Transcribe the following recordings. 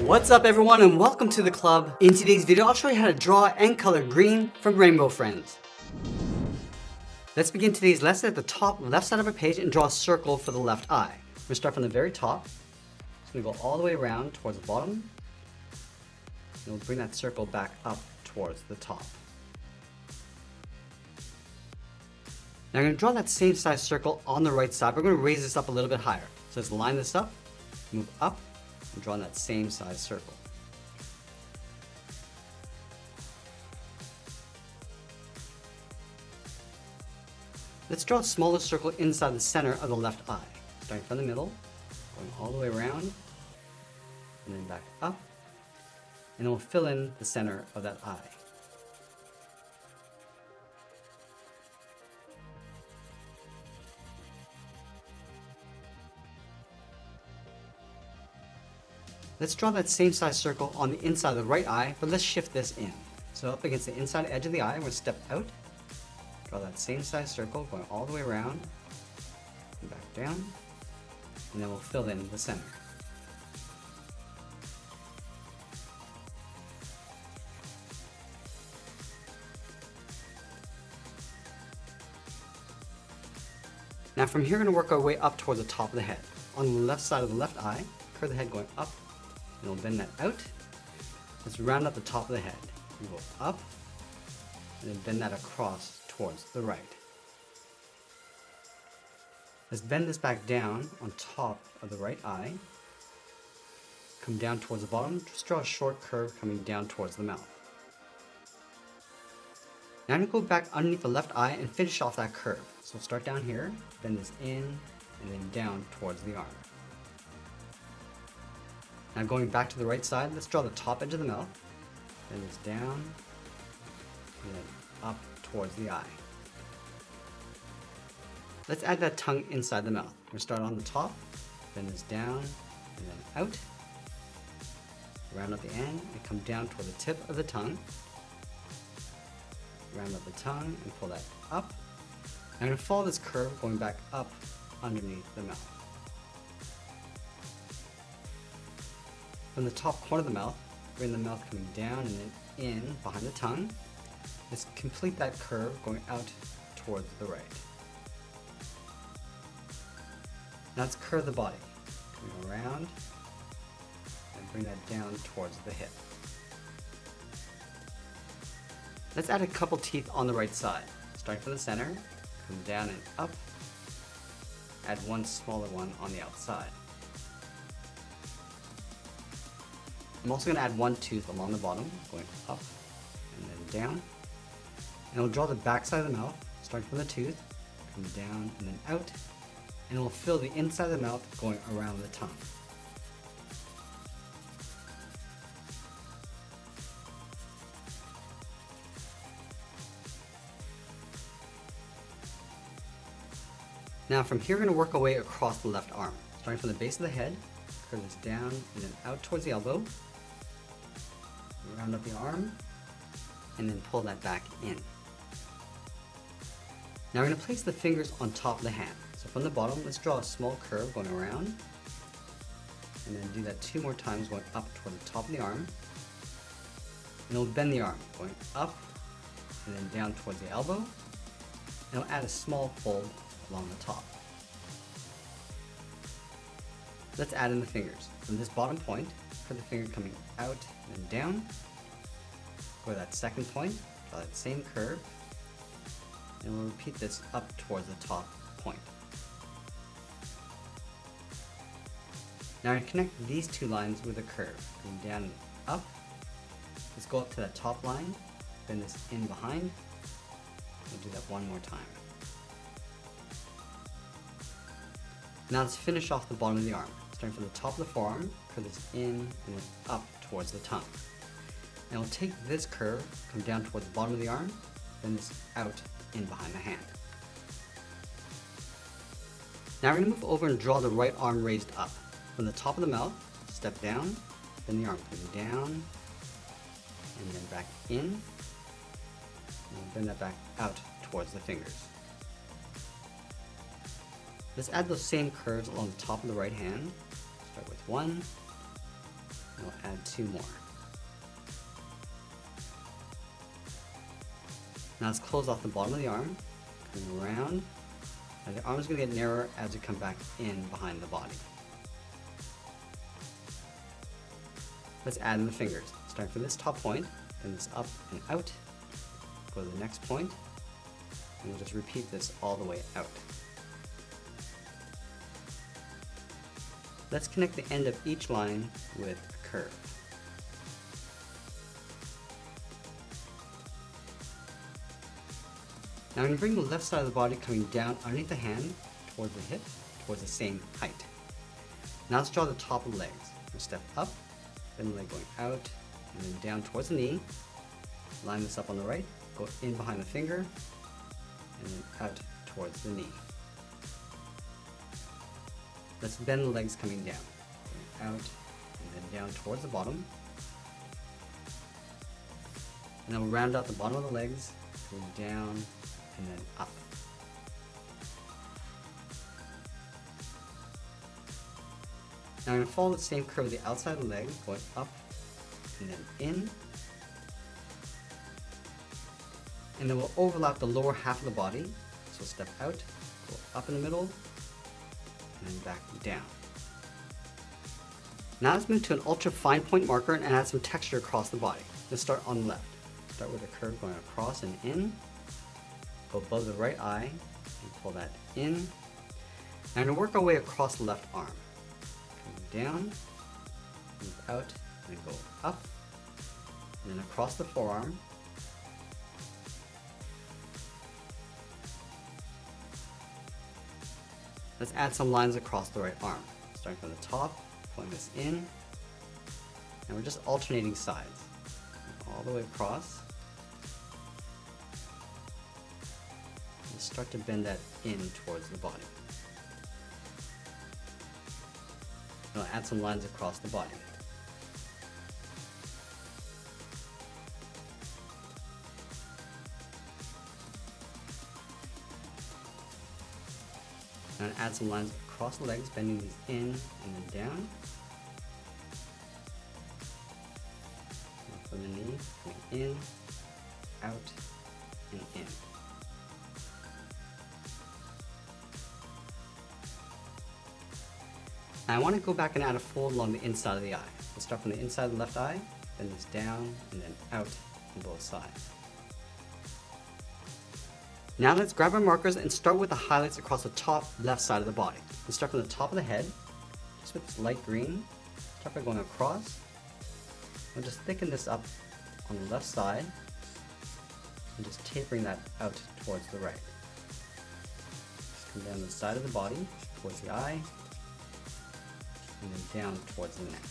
What's up everyone and welcome to the club. In today's video, I'll show you how to draw and color green from Rainbow Friends. Let's begin today's lesson at the top left side of our page and draw a circle for the left eye. We're going to start from the very top. It's going to go all the way around towards the bottom. And we'll bring that circle back up towards the top. Now I'm going to draw that same size circle on the right side. We're going to raise this up a little bit higher. So let's line this up, move up, and draw that same size circle. Let's draw a smaller circle inside the center of the left eye. Starting from the middle, going all the way around, and then back up, and then we'll fill in the center of that eye. Let's draw that same size circle on the inside of the right eye, but let's shift this in. So up against the inside edge of the eye, we're going to step out, draw that same size circle going all the way around, and back down, and then we'll fill in the center. Now from here, we're going to work our way up towards the top of the head. On the left side of the left eye, curve the head going up, and we'll bend that out. Let's round up the top of the head. We go up, and then bend that across towards the right. Let's bend this back down on top of the right eye. Come down towards the bottom. Just draw a short curve coming down towards the mouth. Now I'm going to go back underneath the left eye and finish off that curve. So we'll start down here, bend this in, and then down towards the arm. Now going back to the right side, let's draw the top edge of the mouth, bend this down, and then up towards the eye. Let's add that tongue inside the mouth. We're going to start on the top, bend this down, and then out, round up the end, and come down toward the tip of the tongue. Round up the tongue and pull that up. I'm going to follow this curve going back up underneath the mouth. From the top corner of the mouth, bring the mouth coming down and then in behind the tongue. Let's complete that curve going out towards the right. Now let's curve the body. Coming around and bring that down towards the hip. Let's add a couple teeth on the right side. Starting from the center, come down and up. Add one smaller one on the outside. I'm also going to add one tooth along the bottom, going up and then down. And we'll draw the back side of the mouth, starting from the tooth, come down and then out. And we'll fill the inside of the mouth going around the tongue. Now from here, we're going to work our way across the left arm. Starting from the base of the head, curve this down and then out towards the elbow. Round up the arm, and then pull that back in. Now we're going to place the fingers on top of the hand. So from the bottom, let's draw a small curve going around, and then do that 2 more times going up toward the top of the arm. And we'll bend the arm, going up, and then down towards the elbow, and we'll add a small fold along the top. Let's add in the fingers. From this bottom point, put the finger coming out and then down. Go to that second point, draw that same curve, and we'll repeat this up towards the top point. Now I'm going to connect these 2 lines with a curve, going down and up. Let's go up to that top line, bend this in behind, and do that one more time. Now let's finish off the bottom of the arm. Starting from the top of the forearm, curve this in and then up towards the tongue. And we'll take this curve, come down towards the bottom of the arm, bend this out in behind the hand. Now we're going to move over and draw the right arm raised up. From the top of the mouth, step down, bend the arm coming down, and then back in, and bend that back out towards the fingers. Let's add those same curves along the top of the right hand. Start with 1, And we'll add 2 more. Now let's close off the bottom of the arm, coming around. And the arm is going to get narrower as we come back in behind the body. Let's add in the fingers. Starting from this top point, then this up and out, go to the next point, and we'll just repeat this all the way out. Let's connect the end of each line with a curve. Now I'm going to bring the left side of the body coming down underneath the hand, towards the hip, towards the same height. Now let's draw the top of the legs. We'll step up, then the leg going out, and then down towards the knee. Line this up on the right, go in behind the finger, and then out towards the knee. Let's bend the legs coming down. Going out, and then down towards the bottom. And then we'll round out the bottom of the legs, going down, and then up. Now I'm going to follow the same curve with the outside of the leg, going up and then in. And then we'll overlap the lower half of the body. So step out, go up in the middle, and then back down. Now let's move to an ultra fine point marker and add some texture across the body. Let's start on the left. Start with a curve going across and in. Go above the right eye and pull that in. And I'm going to work our way across the left arm. Down, move out, and go up, and then across the forearm. Let's add some lines across the right arm, starting from the top, pulling this in, and we're just alternating sides, all the way across. And start to bend that in towards the body. I'll add some lines across the body. And add some lines across the legs, bending these in and then down. And from the knee, coming in, out, and in. Now I want to go back and add a fold along the inside of the eye. We'll start from the inside of the left eye, bend this down, and then out on both sides. Now let's grab our markers and start with the highlights across the top left side of the body. We'll start from the top of the head, just with this light green. Start by going across. We'll just thicken this up on the left side, and just tapering that out towards the right. Just come down the side of the body, towards the eye, and then down towards the neck.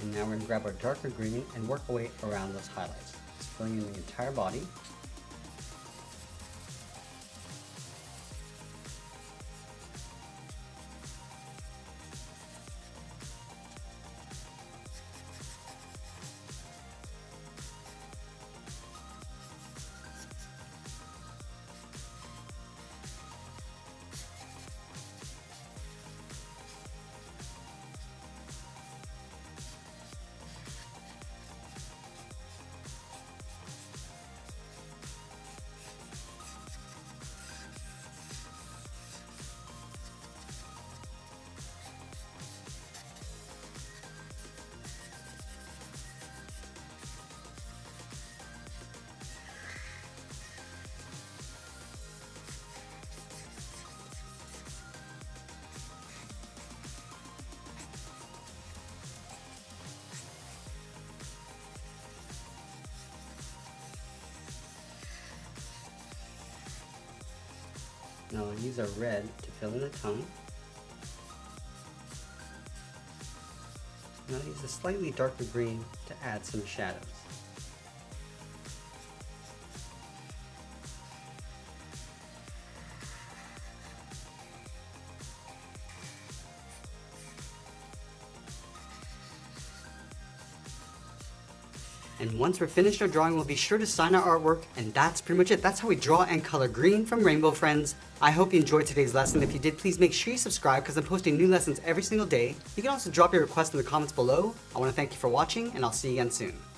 And now we're going to grab our darker green and work our way around those highlights, just filling in the entire body. Now I'll use our red to fill in the tongue. Now I'll use a slightly darker green to add some shadows. And once we're finished our drawing, we'll be sure to sign our artwork, and that's pretty much it. That's how we draw and color green from Rainbow Friends. I hope you enjoyed today's lesson. If you did, please make sure you subscribe because I'm posting new lessons every single day. You can also drop your requests in the comments below. I want to thank you for watching, and I'll see you again soon.